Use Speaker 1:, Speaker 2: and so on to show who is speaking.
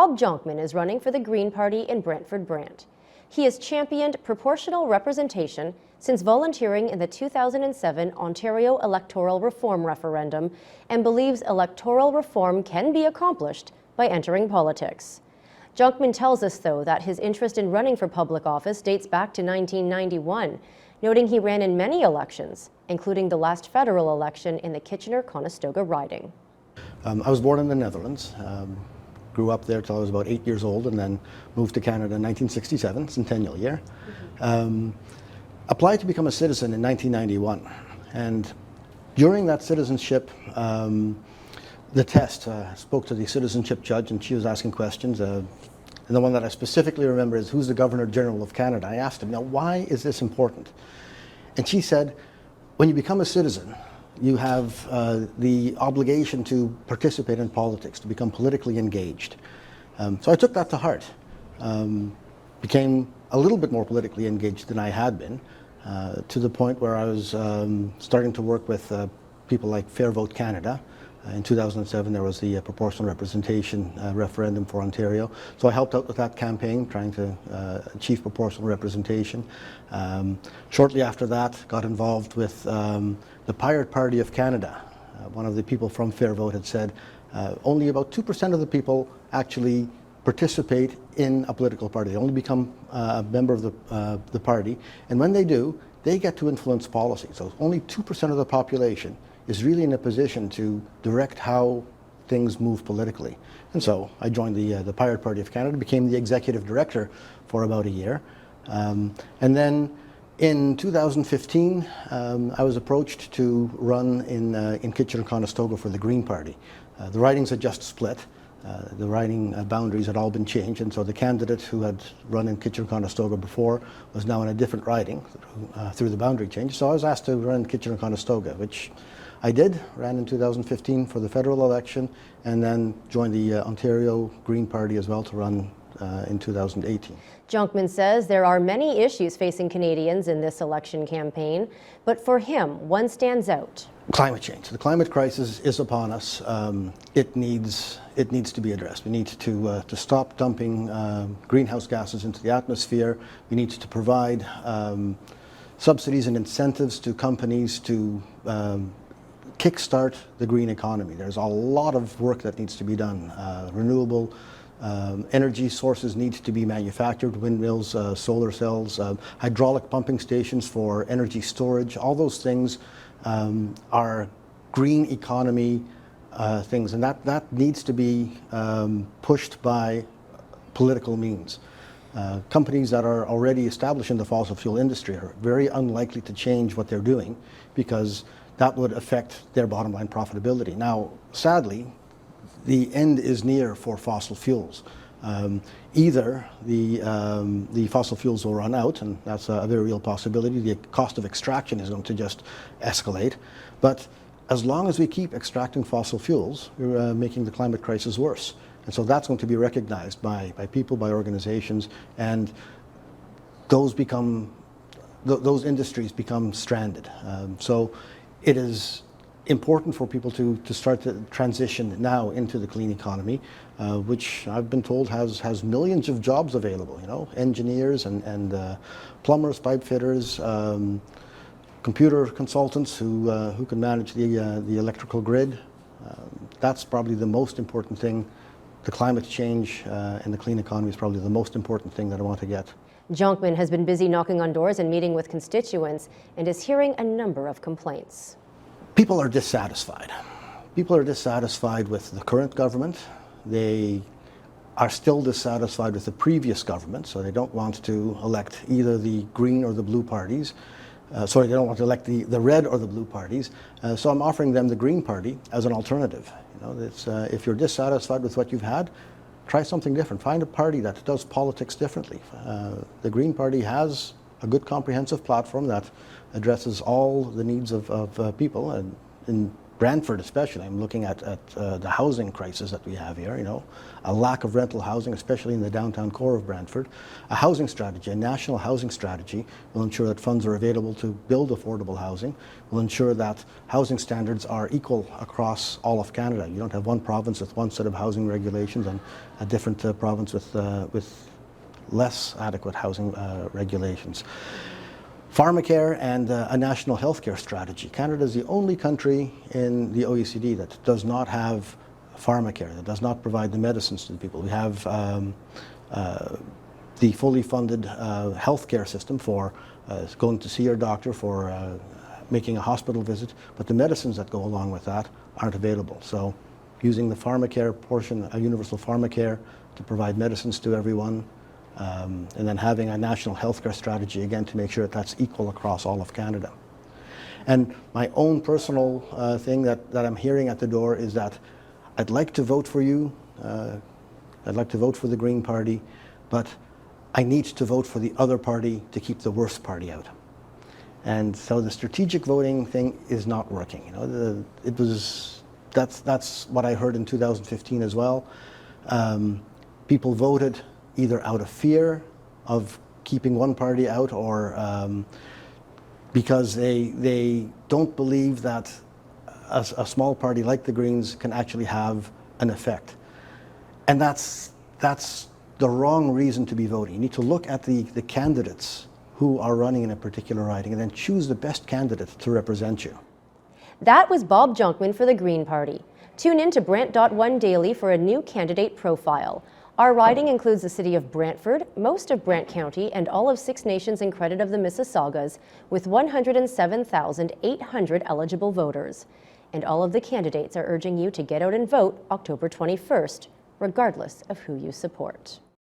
Speaker 1: Bob Jonkman is running for the Green Party in Brantford-Brant. He has championed proportional representation since volunteering in the 2007 Ontario electoral reform referendum and believes electoral reform can be accomplished by entering politics. Jonkman tells us, though, that his interest in running for public office dates back to 1991, noting he ran in many elections, including the last federal election in the Kitchener-Conestoga riding.
Speaker 2: I was born in the Netherlands, grew up there till I was about 8 years old, and then moved to Canada in 1967, centennial year. Applied to become a citizen in 1991, and during that citizenship, the test, spoke to the citizenship judge, and she was asking questions. And the one that I specifically remember is, who's the Governor General of Canada? I asked him, now, why is this important? And she said, when you become a citizen, you have the obligation to participate in politics, to become politically engaged. So I took that to heart. Became a little bit more politically engaged than I had been, to the point where I was starting to work with people like Fair Vote Canada. In 2007, there was the proportional representation referendum for Ontario. So I helped out with that campaign, trying to achieve proportional representation. Shortly after that, got involved with the Pirate Party of Canada. One of the people from Fair Vote had said, only about 2% of the people actually participate in a political party. They only become a member of the party. And when they do, they get to influence policy. So only 2% of the population is really in a position to direct how things move politically. And so I joined the Pirate Party of Canada, became the executive director for about a year. And then in 2015, I was approached to run in Kitchener-Conestoga for the Green Party. The ridings had just split. The riding boundaries had all been changed, and so the candidate who had run in Kitchener-Conestoga before was now in a different riding through the boundary change. So I was asked to run in Kitchener-Conestoga, which I did, ran in 2015 for the federal election, and then joined the Ontario Green Party as well to run in 2018.
Speaker 1: Jonkman says there are many issues facing Canadians in this election campaign, but for him, one stands out.
Speaker 2: Climate change. The climate crisis is upon us. It needs to be addressed. We need to stop dumping greenhouse gases into the atmosphere. We need to provide subsidies and incentives to companies to kickstart the green economy. There's a lot of work that needs to be done. Renewable energy sources need to be manufactured, windmills, solar cells, hydraulic pumping stations for energy storage. All those things are green economy things, and that needs to be pushed by political means. Companies that are already established in the fossil fuel industry are very unlikely to change what they're doing, because that would affect their bottom line profitability. Now, sadly, the end is near for fossil fuels. Either the fossil fuels will run out, and that's a very real possibility. The cost of extraction is going to just escalate. But as long as we keep extracting fossil fuels, we're making the climate crisis worse. And so that's going to be recognized by people, by organizations, and those industries become stranded. So it is important for people to start to transition now into the clean economy, which I've been told has millions of jobs available. You know, engineers and plumbers, pipe fitters, computer consultants who can manage the electrical grid. That's probably the most important thing. The climate change and the clean economy is probably the most important thing that I want to get.
Speaker 1: Jonkman has been busy knocking on doors and meeting with constituents and is hearing a number of complaints.
Speaker 2: People are dissatisfied. People are dissatisfied with the current government. They are still dissatisfied with the previous government, so they don't want to elect either the Green or the Blue parties. They don't want to elect the Red or the Blue parties. So I'm offering them the Green Party as an alternative. You know, if you're dissatisfied with what you've had, try something different. Find a party that does politics differently. The Green Party has a good comprehensive platform that addresses all the needs of people, and in Brantford especially, I'm looking at the housing crisis that we have here, you know, a lack of rental housing, especially in the downtown core of Brantford. A housing strategy, a national housing strategy will ensure that funds are available to build affordable housing, will ensure that housing standards are equal across all of Canada. You don't have one province with one set of housing regulations and a different province with less adequate housing regulations. Pharmacare and a national healthcare strategy. Canada is the only country in the OECD that does not have pharmacare, that does not provide the medicines to the people. We have the fully funded healthcare system for going to see your doctor, for making a hospital visit, but the medicines that go along with that aren't available. So using the pharmacare portion, a universal pharmacare to provide medicines to everyone, and then having a national healthcare strategy, again, to make sure that that's equal across all of Canada. And my own personal thing that I'm hearing at the door is that I'd like to vote for you, I'd like to vote for the Green Party, but I need to vote for the other party to keep the worst party out. And so the strategic voting thing is not working. You know, that's what I heard in 2015 as well. People voted either out of fear of keeping one party out, or because they don't believe that a small party like the Greens can actually have an effect. And that's the wrong reason to be voting. You need to look at the candidates who are running in a particular riding and then choose the best candidate to represent you.
Speaker 1: That was Bob Jonkman for the Green Party. Tune in to BRANT.one daily for a new candidate profile. Our riding includes the city of Brantford, most of Brant County, and all of Six Nations and credit of the Mississaugas, with 107,800 eligible voters. And all of the candidates are urging you to get out and vote October 21st, regardless of who you support.